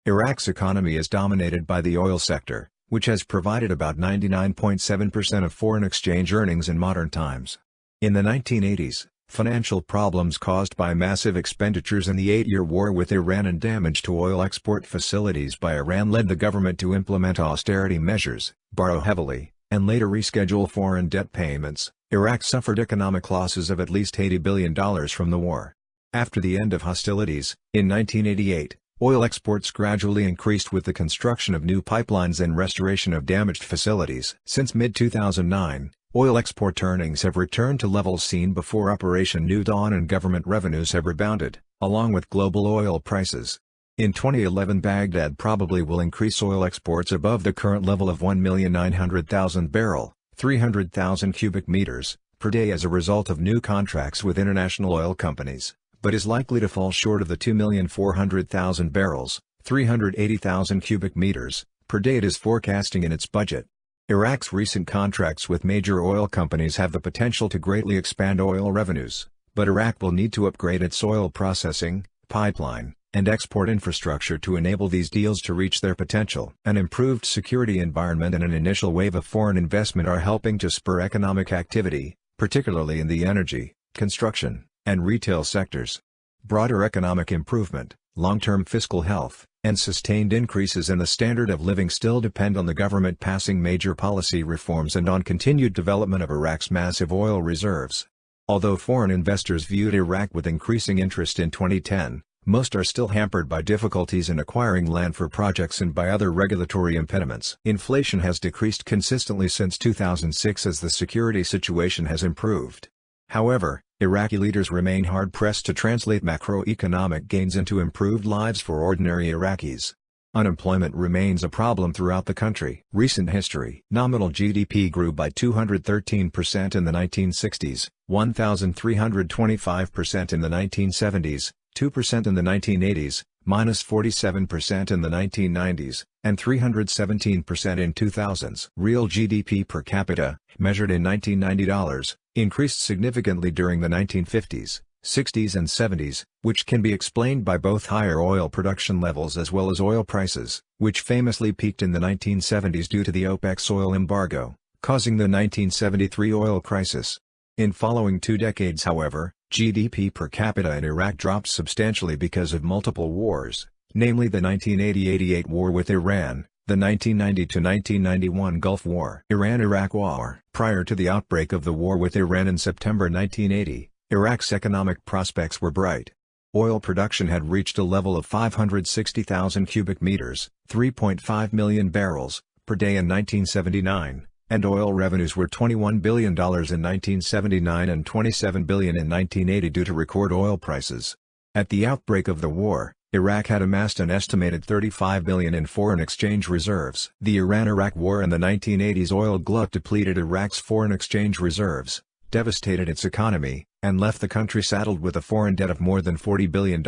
Iraq's economy is dominated by the oil sector, which has provided about 99.7% of foreign exchange earnings in modern times. In the 1980s, financial problems caused by massive expenditures in the 8-year war with Iran and damage to oil export facilities by Iran led the government to implement austerity measures, borrow heavily, and later reschedule foreign debt payments. Iraq suffered economic losses of at least $80 billion from the war. After the end of hostilities, in 1988, oil exports gradually increased with the construction of new pipelines and restoration of damaged facilities. Since mid-2009, oil export earnings have returned to levels seen before Operation New Dawn and government revenues have rebounded, along with global oil prices. In 2011 Baghdad probably will increase oil exports above the current level of 1,900,000 barrel, 300,000 cubic meters, per day as a result of new contracts with international oil companies, but is likely to fall short of the 2,400,000 barrels, 380,000 cubic meters, per day it is forecasting in its budget. Iraq's recent contracts with major oil companies have the potential to greatly expand oil revenues, but Iraq will need to upgrade its oil processing, pipeline, and export infrastructure to enable these deals to reach their potential. An improved security environment and an initial wave of foreign investment are helping to spur economic activity, particularly in the energy, construction, and retail sectors. Broader economic improvement, long-term fiscal health, and sustained increases in the standard of living still depend on the government passing major policy reforms and on continued development of Iraq's massive oil reserves. Although foreign investors viewed Iraq with increasing interest in 2010, most are still hampered by difficulties in acquiring land for projects and by other regulatory impediments. Inflation has decreased consistently since 2006 as the security situation has improved. However, Iraqi leaders remain hard-pressed to translate macroeconomic gains into improved lives for ordinary Iraqis. Unemployment remains a problem throughout the country. Recent history. Nominal GDP grew by 213% in the 1960s, 1,325% in the 1970s, 2% in the 1980s, -47% in the 1990s, and 317% in 2000s. Real GDP per capita, measured in 1990 dollars, increased significantly during the 1950s, 60s and 70s, which can be explained by both higher oil production levels as well as oil prices, which famously peaked in the 1970s due to the OPEC's oil embargo, causing the 1973 oil crisis. In following 2 decades however, GDP per capita in Iraq dropped substantially because of multiple wars, namely the 1980-88 war with Iran, the 1990-1991 Gulf War. Iran-Iraq War. Prior to the outbreak of the war with Iran in September 1980, Iraq's economic prospects were bright. Oil production had reached a level of 560,000 cubic meters, 3.5 million barrels, per day in 1979, and oil revenues were $21 billion in 1979 and $27 billion in 1980 due to record oil prices. At the outbreak of the war, Iraq had amassed an estimated $35 billion in foreign exchange reserves. The Iran-Iraq War in the 1980s oil glut depleted Iraq's foreign exchange reserves, devastated its economy, and left the country saddled with a foreign debt of more than $40 billion.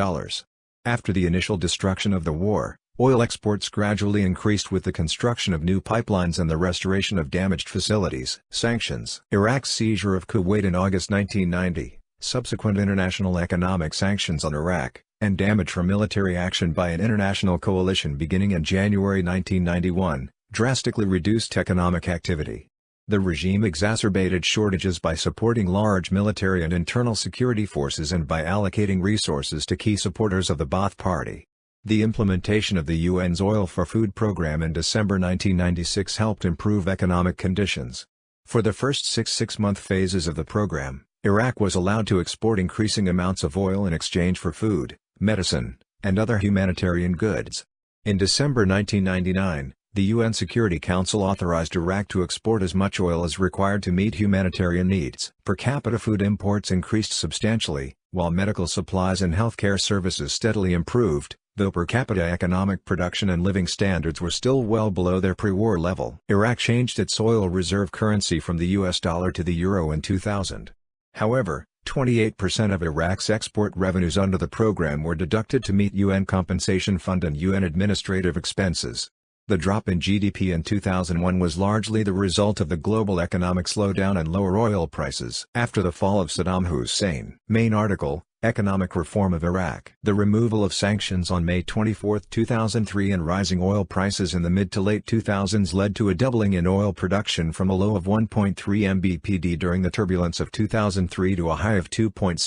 After the initial destruction of the war, oil exports gradually increased with the construction of new pipelines and the restoration of damaged facilities. Sanctions. Iraq's seizure of Kuwait in August 1990, subsequent international economic sanctions on Iraq, and damage from military action by an international coalition beginning in January 1991, drastically reduced economic activity. The regime exacerbated shortages by supporting large military and internal security forces and by allocating resources to key supporters of the Ba'ath Party. The implementation of the UN's Oil for Food program in December 1996 helped improve economic conditions. For the first 6 six-month phases of the program, Iraq was allowed to export increasing amounts of oil in exchange for food, medicine, and other humanitarian goods. In December 1999, the UN Security Council authorized Iraq to export as much oil as required to meet humanitarian needs. Per capita food imports increased substantially, while medical supplies and healthcare services steadily improved, though per capita economic production and living standards were still well below their pre-war level. Iraq changed its oil reserve currency from the US dollar to the euro in 2000. However, 28% of Iraq's export revenues under the program were deducted to meet UN Compensation Fund and UN administrative expenses. The drop in GDP in 2001 was largely the result of the global economic slowdown and lower oil prices. After the fall of Saddam Hussein. Main article, Economic reform of Iraq. The removal of sanctions on May 24, 2003 and rising oil prices in the mid to late 2000s led to a doubling in oil production from a low of 1.3 mbpd during the turbulence of 2003 to a high of 2.6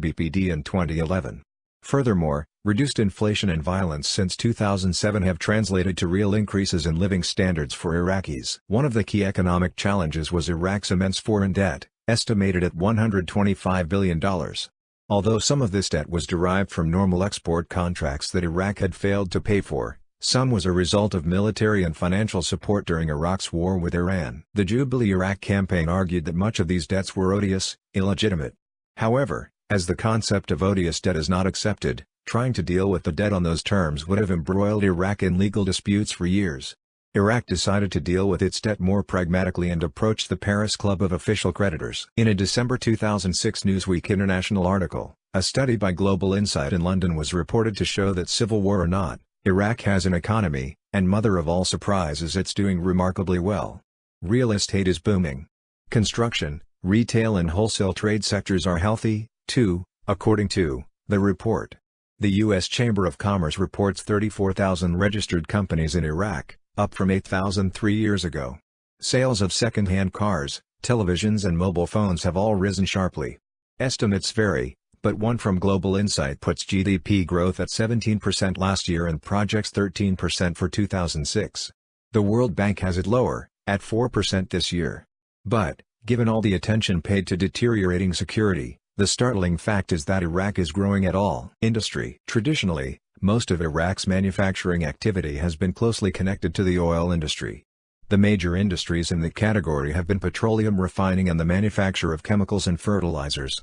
mbpd in 2011. Furthermore, reduced inflation and violence since 2007 have translated to real increases in living standards for Iraqis. One of the key economic challenges was Iraq's immense foreign debt, estimated at $125 billion. Although some of this debt was derived from normal export contracts that Iraq had failed to pay for, some was a result of military and financial support during Iraq's war with Iran. The Jubilee Iraq campaign argued that much of these debts were odious, illegitimate. However, as the concept of odious debt is not accepted, trying to deal with the debt on those terms would have embroiled Iraq in legal disputes for years. Iraq decided to deal with its debt more pragmatically and approached the Paris Club of Official Creditors. In a December 2006 Newsweek International article, a study by Global Insight in London was reported to show that civil war or not, Iraq has an economy, and mother of all surprises, it's doing remarkably well. Real estate is booming. Construction, retail and wholesale trade sectors are healthy, too, according to the report. The U.S. Chamber of Commerce reports 34,000 registered companies in Iraq, up from 8,000 3 years ago. Sales of second-hand cars, televisions and mobile phones have all risen sharply. Estimates vary, but one from Global Insight puts GDP growth at 17% last year and projects 13% for 2006. The World Bank has it lower, at 4% this year. But, given all the attention paid to deteriorating security, the startling fact is that Iraq is growing at all. Industry. Traditionally, most of Iraq's manufacturing activity has been closely connected to the oil industry. The major industries in the category have been petroleum refining and the manufacture of chemicals and fertilizers.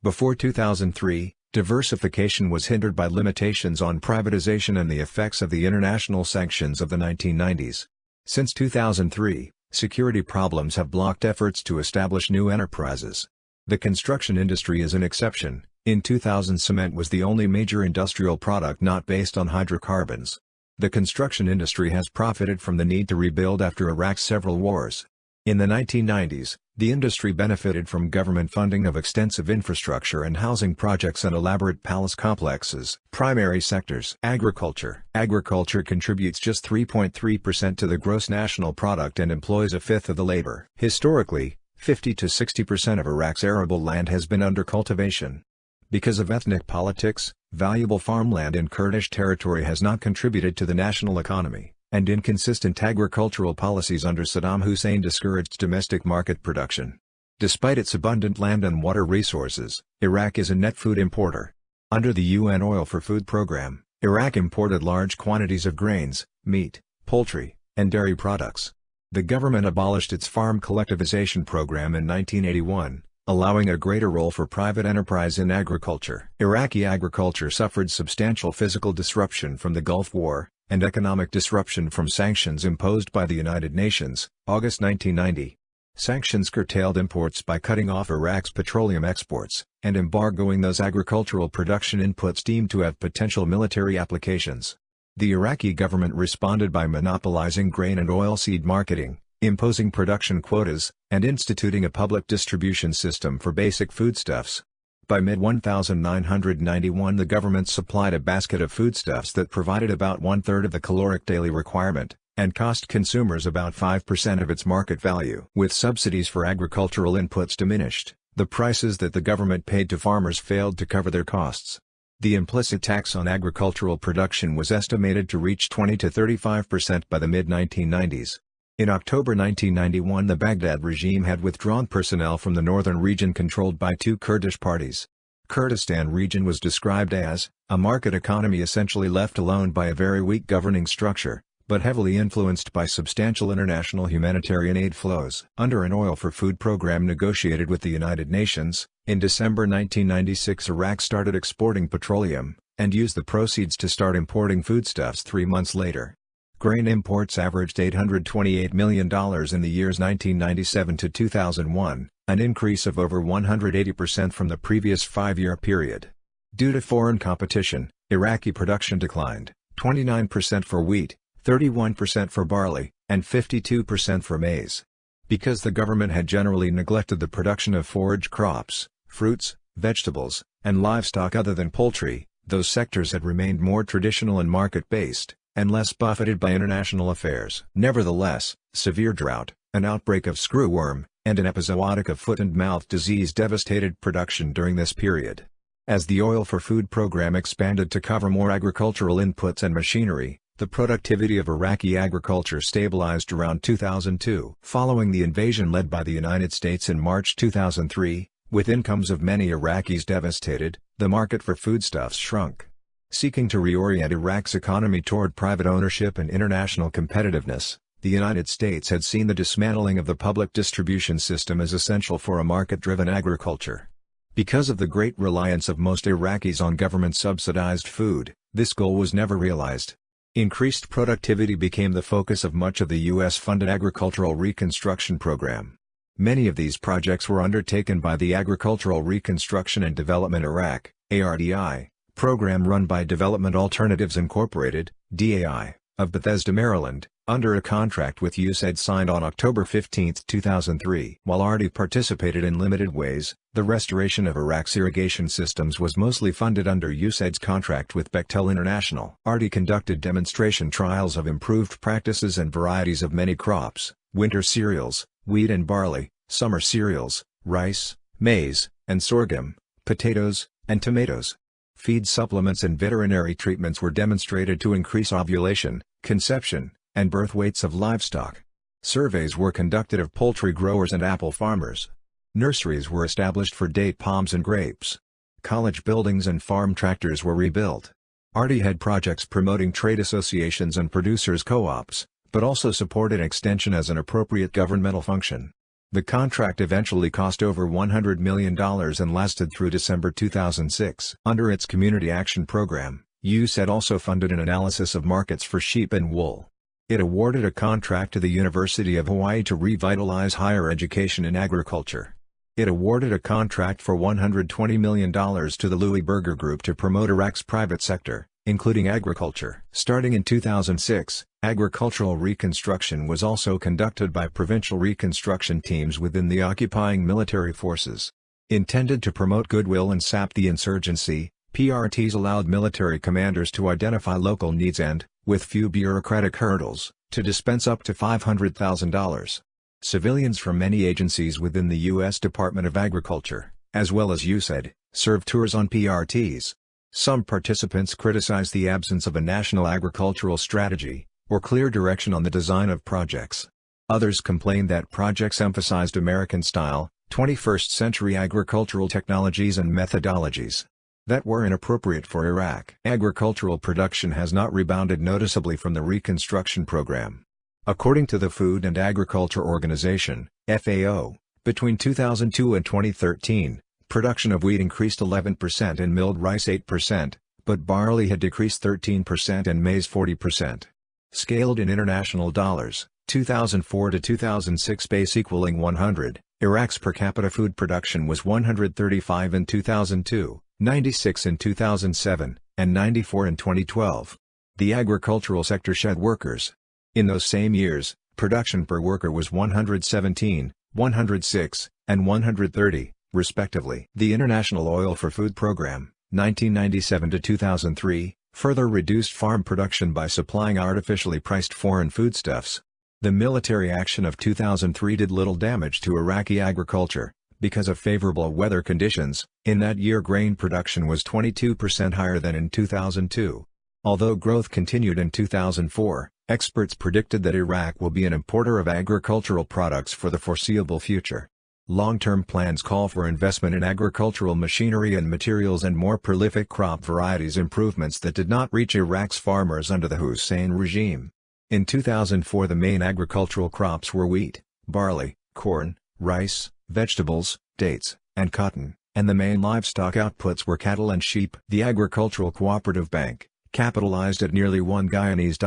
Before 2003, diversification was hindered by limitations on privatization and the effects of the international sanctions of the 1990s. Since 2003, security problems have blocked efforts to establish new enterprises. The construction industry is an exception. In 2000, cement was the only major industrial product not based on hydrocarbons. The construction industry has profited from the need to rebuild after Iraq's several wars. In the 1990s, the industry benefited from government funding of extensive infrastructure and housing projects and elaborate palace complexes. Primary sectors. Agriculture. Agriculture contributes just 3.3% to the gross national product and employs a fifth of the labor. Historically, 50 to 60% of Iraq's arable land has been under cultivation. Because of ethnic politics, valuable farmland in Kurdish territory has not contributed to the national economy, and inconsistent agricultural policies under Saddam Hussein discouraged domestic market production. Despite its abundant land and water resources, Iraq is a net food importer. Under the UN Oil for Food program, Iraq imported large quantities of grains, meat, poultry, and dairy products. The government abolished its farm collectivization program in 1981. Allowing a greater role for private enterprise in agriculture. Iraqi agriculture suffered substantial physical disruption from the Gulf War, and economic disruption from sanctions imposed by the United Nations, August 1990. Sanctions curtailed imports by cutting off Iraq's petroleum exports, and embargoing those agricultural production inputs deemed to have potential military applications. The Iraqi government responded by monopolizing grain and oilseed marketing, imposing production quotas, and instituting a public distribution system for basic foodstuffs. By mid-1991 the government supplied a basket of foodstuffs that provided about one-third of the caloric daily requirement, and cost consumers about 5% of its market value. With subsidies for agricultural inputs diminished, the prices that the government paid to farmers failed to cover their costs. The implicit tax on agricultural production was estimated to reach 20 to 35% by the mid-1990s. In October 1991 the Baghdad regime had withdrawn personnel from the northern region controlled by two Kurdish parties. Kurdistan region was described as a market economy essentially left alone by a very weak governing structure, but heavily influenced by substantial international humanitarian aid flows. Under an oil for food program negotiated with the United Nations, in December 1996 Iraq started exporting petroleum, and used the proceeds to start importing foodstuffs 3 months later. Grain imports averaged $828 million in the years 1997 to 2001, an increase of over 180% from the previous 5-year period. Due to foreign competition, Iraqi production declined, 29% for wheat, 31% for barley, and 52% for maize. Because the government had generally neglected the production of forage crops, fruits, vegetables, and livestock other than poultry. Those sectors had remained more traditional and market-based, and less buffeted by international affairs. Nevertheless, severe drought, an outbreak of screwworm, and an epizootic of foot and mouth disease devastated production during this period. As the Oil for Food program expanded to cover more agricultural inputs and machinery, the productivity of Iraqi agriculture stabilized around 2002. Following the invasion led by the United States in March 2003, with incomes of many Iraqis devastated, the market for foodstuffs shrunk. Seeking to reorient Iraq's economy toward private ownership and international competitiveness, the United States had seen the dismantling of the public distribution system as essential for a market-driven agriculture. Because of the great reliance of most Iraqis on government-subsidized food, this goal was never realized. Increased productivity became the focus of much of the U.S.-funded agricultural reconstruction program. Many of these projects were undertaken by the Agricultural Reconstruction and Development Iraq (ARDI) program run by Development Alternatives Incorporated (DAI) of Bethesda, Maryland, under a contract with USAID signed on October 15, 2003. While ARDI participated in limited ways, the restoration of Iraq's irrigation systems was mostly funded under USAID's contract with Bechtel International. ARDI conducted demonstration trials of improved practices and varieties of many crops: winter cereals, wheat and barley, summer cereals, rice, maize, and sorghum, potatoes, and tomatoes. Feed supplements and veterinary treatments were demonstrated to increase ovulation, conception, and birth weights of livestock. Surveys were conducted of poultry growers and apple farmers. Nurseries were established for date palms and grapes. College buildings and farm tractors were rebuilt. ARDI had projects promoting trade associations and producers' co-ops, but also supported extension as an appropriate governmental function. The contract eventually cost over $100 million and lasted through December 2006. Under its Community Action Program, USAID also funded an analysis of markets for sheep and wool. It awarded a contract to the University of Hawaii to revitalize higher education in agriculture. It awarded a contract for $120 million to the Louis Berger Group to promote Iraq's private sector, including agriculture. Starting in 2006, agricultural reconstruction was also conducted by provincial reconstruction teams within the occupying military forces. Intended to promote goodwill and sap the insurgency, PRTs allowed military commanders to identify local needs and, with few bureaucratic hurdles, to dispense up to $500,000. Civilians from many agencies within the U.S. Department of Agriculture, as well as USAID, served tours on PRTs. Some participants criticized the absence of a national agricultural strategy, or clear direction on the design of projects. Others complained that projects emphasized American-style, 21st-century agricultural technologies and methodologies that were inappropriate for Iraq. Agricultural production has not rebounded noticeably from the Reconstruction Program. According to the Food and Agriculture Organization, FAO, between 2002 and 2013, production of wheat increased 11% and milled rice 8%, but barley had decreased 13% and maize 40%. Scaled in international dollars, 2004 to 2006 base equaling 100, Iraq's per capita food production was 135 in 2002, 96 in 2007, and 94 in 2012. The agricultural sector shed workers. In those same years, production per worker was 117, 106, and 130, respectively. The International Oil for Food Program, 1997 to 2003, further reduced farm production by supplying artificially priced foreign foodstuffs. The military action of 2003 did little damage to Iraqi agriculture. Because of favorable weather conditions, in that year grain production was 22% higher than in 2002. Although growth continued in 2004, experts predicted that Iraq will be an importer of agricultural products for the foreseeable future. Long-term plans call for investment in agricultural machinery and materials and more prolific crop varieties, improvements that did not reach Iraq's farmers under the Hussein regime. In 2004 the main agricultural crops were wheat, barley, corn, rice, vegetables, dates, and cotton, and the main livestock outputs were cattle and sheep. The Agricultural Cooperative Bank, capitalized at nearly $1 Guyanese,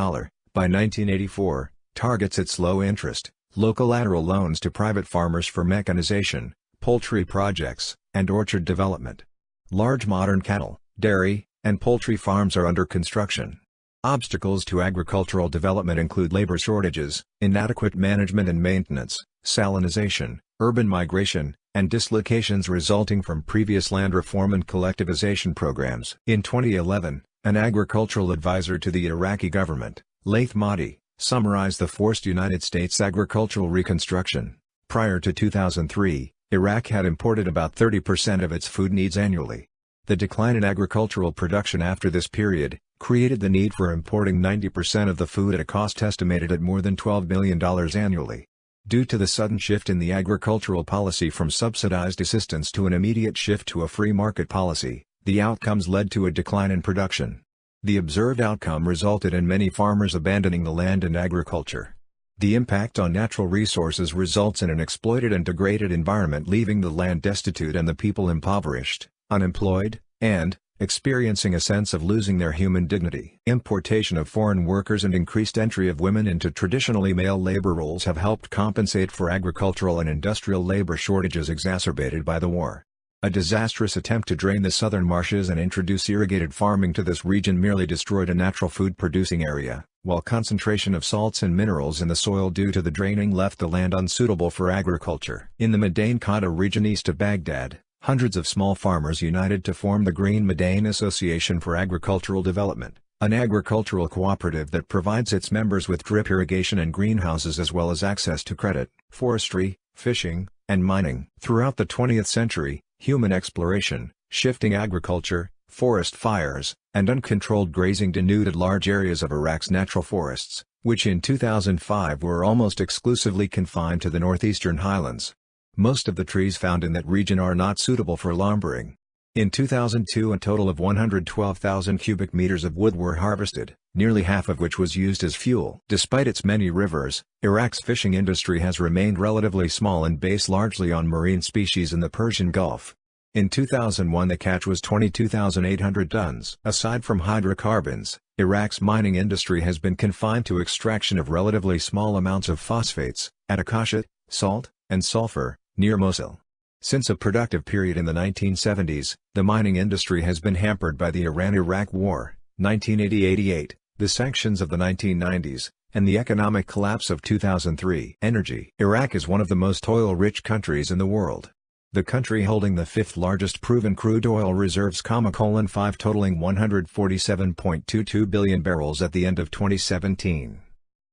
by 1984, targets its low-interest, low-collateral loans to private farmers for mechanization, poultry projects, and orchard development. Large modern cattle, dairy, and poultry farms are under construction. Obstacles to agricultural development include labor shortages, inadequate management and maintenance, salinization, urban migration, and dislocations resulting from previous land reform and collectivization programs. In 2011, an agricultural advisor to the Iraqi government, Laith Mahdi, summarized the forced United States agricultural reconstruction. Prior to 2003, Iraq had imported about 30% of its food needs annually. The decline in agricultural production after this period created the need for importing 90% of the food at a cost estimated at more than $12 billion annually. Due to the sudden shift in the agricultural policy from subsidized assistance to an immediate shift to a free market policy, the outcomes led to a decline in production. The observed outcome resulted in many farmers abandoning the land and agriculture. The impact on natural resources results in an exploited and degraded environment, leaving the land destitute and the people impoverished, unemployed, and experiencing a sense of losing their human dignity. Importation of foreign workers and increased entry of women into traditionally male labor roles have helped compensate for agricultural and industrial labor shortages exacerbated by the war. A disastrous attempt to drain the southern marshes and introduce irrigated farming to this region merely destroyed a natural food-producing area, while concentration of salts and minerals in the soil due to the draining left the land unsuitable for agriculture. In the Madain Qatta region east of Baghdad, hundreds of small farmers united to form the Green Madain Association for Agricultural Development, an agricultural cooperative that provides its members with drip irrigation and greenhouses as well as access to credit, forestry, fishing, and mining. Throughout the 20th century, human exploration, shifting agriculture, forest fires, and uncontrolled grazing denuded large areas of Iraq's natural forests, which in 2005 were almost exclusively confined to the northeastern highlands. Most of the trees found in that region are not suitable for lumbering. In 2002, a total of 112,000 cubic meters of wood were harvested, nearly half of which was used as fuel. Despite its many rivers, Iraq's fishing industry has remained relatively small and based largely on marine species in the Persian Gulf. In 2001 the catch was 22,800 tons. Aside from hydrocarbons, Iraq's mining industry has been confined to extraction of relatively small amounts of phosphates, attachet, salt, and sulfur, near Mosul. Since a productive period in the 1970s, the mining industry has been hampered by the Iran-Iraq War, 1980-88, the sanctions of the 1990s, and the economic collapse of 2003. Energy. Iraq is one of the most oil-rich countries in the world. The country holding the fifth largest proven crude oil reserves, 5 totaling 147.22 billion barrels at the end of 2017.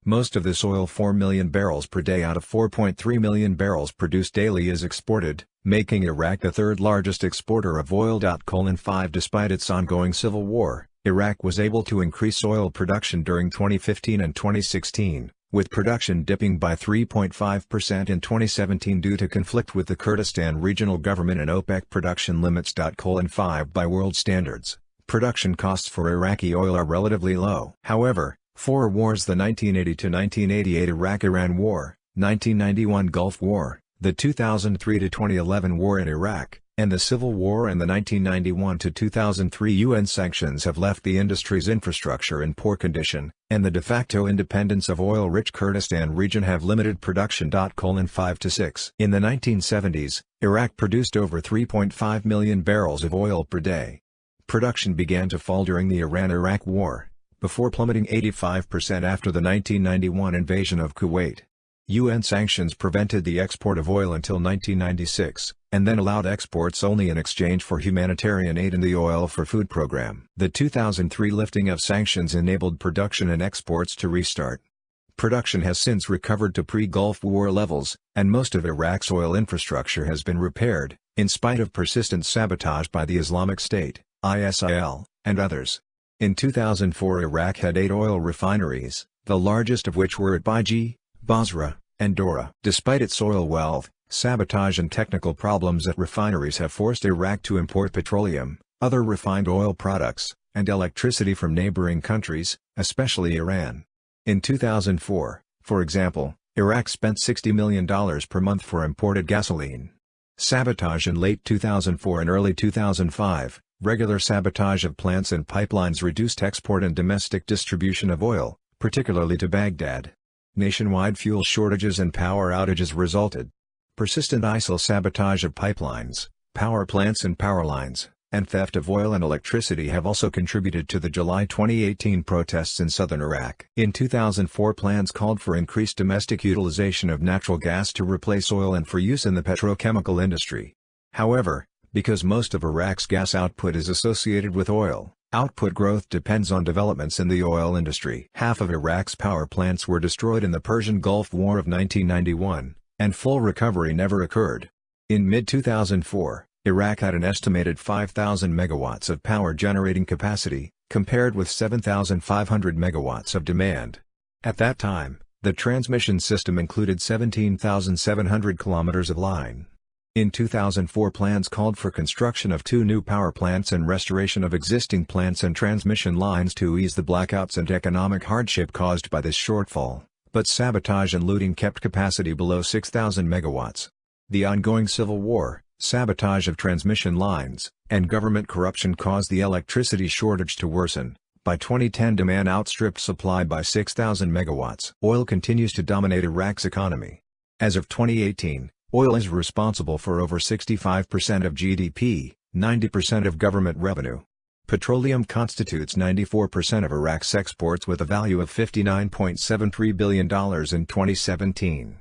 Most of this oil, 4 million barrels per day out of 4.3 million barrels produced daily, is exported, making Iraq the third largest exporter of oil. 5 Despite its ongoing civil war, Iraq was able to increase oil production during 2015 and 2016, with production dipping by 3.5% in 2017 due to conflict with the Kurdistan regional government and OPEC production limits. 5 By world standards, production costs for Iraqi oil are relatively low. However, four wars: the 1980–1988 Iraq-Iran War, 1991 Gulf War, the 2003–2011 war in Iraq, and the Civil War and the 1991–2003 UN sanctions have left the industry's infrastructure in poor condition, and the de facto independence of oil-rich Kurdistan region have limited production. 5–6 In the 1970s, Iraq produced over 3.5 million barrels of oil per day. Production began to fall during the Iran-Iraq War, before plummeting 85% after the 1991 invasion of Kuwait. UN sanctions prevented the export of oil until 1996, and then allowed exports only in exchange for humanitarian aid in the Oil for Food program. The 2003 lifting of sanctions enabled production and exports to restart. Production has since recovered to pre-Gulf War levels, and most of Iraq's oil infrastructure has been repaired, in spite of persistent sabotage by the Islamic State, ISIL, and others. In 2004 Iraq had 8 oil refineries, the largest of which were at Baiji, Basra, and Dora. Despite its oil wealth, sabotage and technical problems at refineries have forced Iraq to import petroleum, other refined oil products, and electricity from neighboring countries, especially Iran. In 2004, for example, Iraq spent $60 million per month for imported gasoline. Sabotage in late 2004 and early 2005. Regular sabotage of plants and pipelines reduced export and domestic distribution of oil, particularly to Baghdad. Nationwide fuel shortages and power outages resulted. Persistent ISIL sabotage of pipelines, power plants and power lines, and theft of oil and electricity have also contributed to the July 2018 protests in southern Iraq. In 2004, plans called for increased domestic utilization of natural gas to replace oil and for use in the petrochemical industry. However, because most of Iraq's gas output is associated with oil, output growth depends on developments in the oil industry. Half of Iraq's power plants were destroyed in the Persian Gulf War of 1991, and full recovery never occurred. In mid-2004, Iraq had an estimated 5,000 megawatts of power generating capacity, compared with 7,500 megawatts of demand. At that time, the transmission system included 17,700 kilometers of line. In 2004, plans called for construction of 2 new power plants and restoration of existing plants and transmission lines to ease the blackouts and economic hardship caused by this shortfall, but sabotage and looting kept capacity below 6,000 megawatts. The ongoing civil war, sabotage of transmission lines, and government corruption caused the electricity shortage to worsen. By 2010, demand outstripped supply by 6,000 megawatts. Oil continues to dominate Iraq's economy. As of 2018, oil is responsible for over 65% of GDP, 90% of government revenue. Petroleum constitutes 94% of Iraq's exports with a value of $59.73 billion in 2017.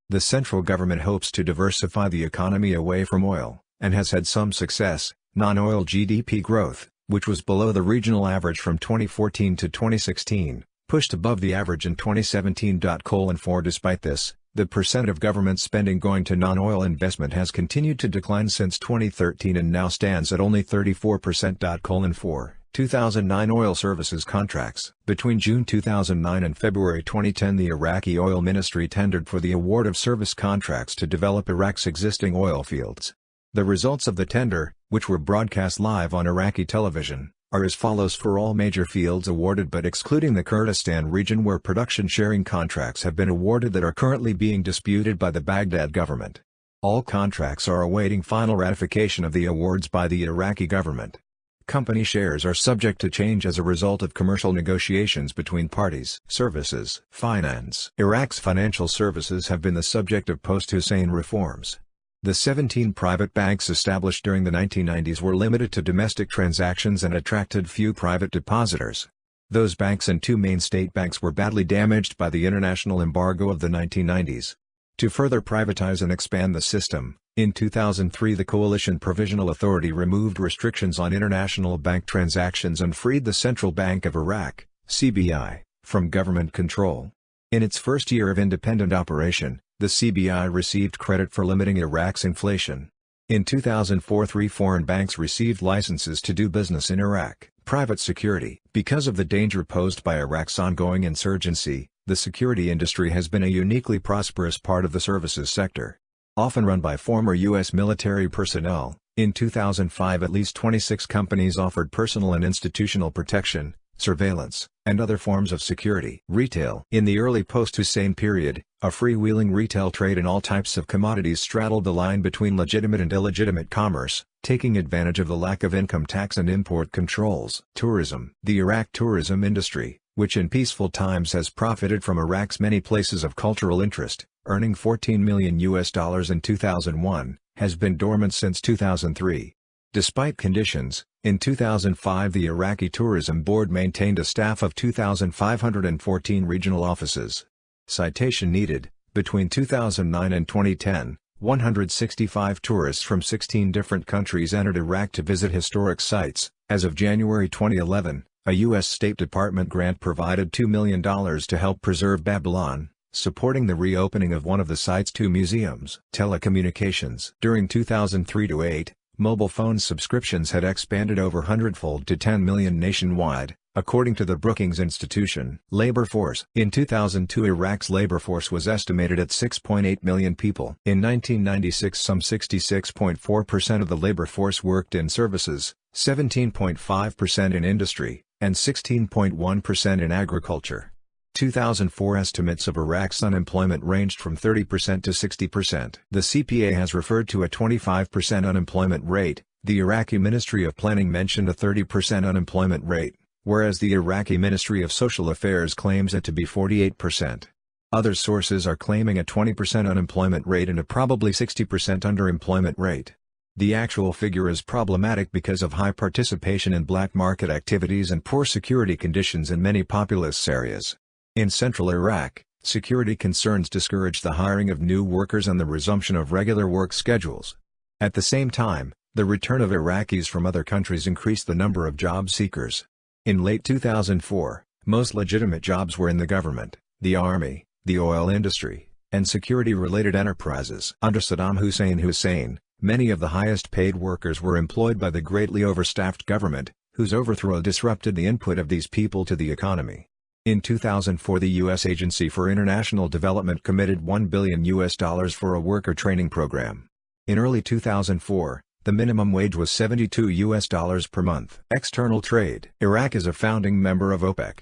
The central government hopes to diversify the economy away from oil, and has had some success. Non-oil GDP growth, which was below the regional average from 2014 to 2016, pushed above the average in 2017. Despite this, the percent of government spending going to non-oil investment has continued to decline since 2013 and now stands at only 34%. 2009 oil services contracts. Between June 2009 and February 2010, the Iraqi Oil Ministry tendered for the award of service contracts to develop Iraq's existing oil fields. The results of the tender, which were broadcast live on Iraqi television, are as follows for all major fields awarded but excluding the Kurdistan region where production sharing contracts have been awarded that are currently being disputed by the Baghdad government. All contracts are awaiting final ratification of the awards by the Iraqi government. Company shares are subject to change as a result of commercial negotiations between parties. Services. Finance. Iraq's financial services have been the subject of post-Hussein reforms. The 17 private banks established during the 1990s were limited to domestic transactions and attracted few private depositors. Those banks and 2 main state banks were badly damaged by the international embargo of the 1990s. To further privatize and expand the system, in 2003 the Coalition Provisional Authority removed restrictions on international bank transactions and freed the Central Bank of Iraq, CBI, from government control. In its first year of independent operation, the CBI received credit for limiting Iraq's inflation. In 2004, 3 foreign banks received licenses to do business in Iraq. Private security. Because of the danger posed by Iraq's ongoing insurgency, the security industry has been a uniquely prosperous part of the services sector. Often run by former U.S. military personnel, in 2005 at least 26 companies offered personal and institutional protection, surveillance, and other forms of security. Retail. In the early post-Hussein period, a freewheeling retail trade in all types of commodities straddled the line between legitimate and illegitimate commerce, taking advantage of the lack of income tax and import controls. Tourism. The Iraq tourism industry, which in peaceful times has profited from Iraq's many places of cultural interest, earning $14 million in 2001, has been dormant since 2003. Despite conditions, in 2005 the Iraqi Tourism Board maintained a staff of 2,514 regional offices. Citation needed. Between 2009 and 2010, 165 tourists from 16 different countries entered Iraq to visit historic sites. As of January 2011, a U.S. State Department grant provided $2 million to help preserve Babylon, supporting the reopening of one of the site's 2 museums. Telecommunications. During 2003-08, mobile phone subscriptions had expanded over 100-fold to 10 million nationwide, according to the Brookings Institution. Labor force. In 2002 Iraq's labor force was estimated at 6.8 million people. In 1996 some 66.4% of the labor force worked in services, 17.5% in industry, and 16.1% in agriculture. 2004 estimates of Iraq's unemployment ranged from 30% to 60%. The CPA has referred to a 25% unemployment rate, the Iraqi Ministry of Planning mentioned a 30% unemployment rate, whereas the Iraqi Ministry of Social Affairs claims it to be 48%. Other sources are claiming a 20% unemployment rate and a probably 60% underemployment rate. The actual figure is problematic because of high participation in black market activities and poor security conditions in many populous areas. In central Iraq, security concerns discouraged the hiring of new workers and the resumption of regular work schedules. At the same time, the return of Iraqis from other countries increased the number of job seekers. In late 2004, most legitimate jobs were in the government, the army, the oil industry, and security-related enterprises. Under Saddam Hussein, many of the highest-paid workers were employed by the greatly overstaffed government, whose overthrow disrupted the input of these people to the economy. In 2004, the U.S. Agency for International Development committed $1 billion for a worker training program. In early 2004, the minimum wage was $72 per month. External trade. Iraq is a founding member of OPEC.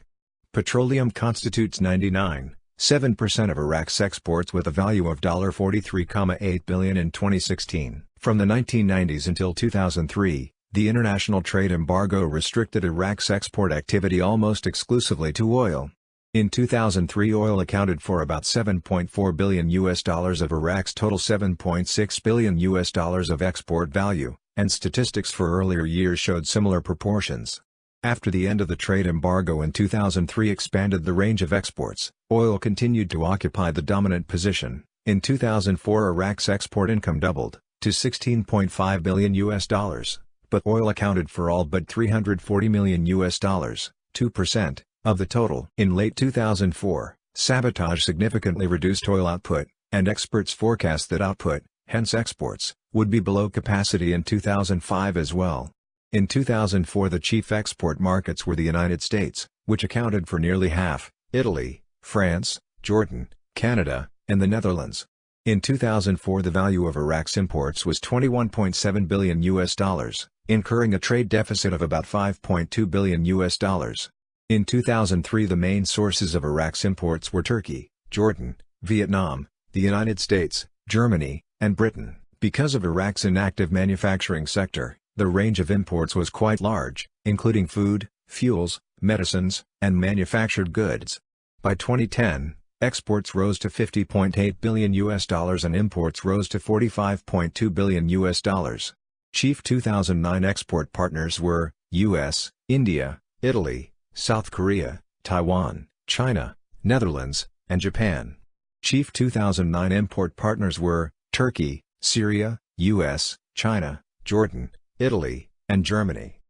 Petroleum constitutes 99.7% of Iraq's exports with a value of $43.8 billion in 2016. From the 1990s until 2003, the international trade embargo restricted Iraq's export activity almost exclusively to oil. In 2003, oil accounted for about $7.4 billion of Iraq's total $7.6 billion of export value, and statistics for earlier years showed similar proportions. After the end of the trade embargo in 2003 expanded the range of exports, oil continued to occupy the dominant position. In 2004, Iraq's export income doubled to $16.5 billion, but oil accounted for all but $340 million, 2%. Of the total. In late 2004, sabotage significantly reduced oil output, and experts forecast that output, hence exports, would be below capacity in 2005 as well. In 2004, the chief export markets were the United States, which accounted for nearly half, Italy, France, Jordan, Canada, and the Netherlands. In 2004, the value of Iraq's imports was $21.7 billion, incurring a trade deficit of about $5.2 billion. In 2003, the main sources of Iraq's imports were Turkey, Jordan, Vietnam, the United States, Germany, and Britain. Because of Iraq's inactive manufacturing sector, the range of imports was quite large, including food, fuels, medicines, and manufactured goods. By 2010, exports rose to $50.8 billion and imports rose to $45.2 billion. Chief 2009 export partners were US, India, Italy, South Korea, Taiwan, China, Netherlands, and Japan. Chief 2009 import partners were Turkey, Syria, US, China, Jordan, Italy, and Germany.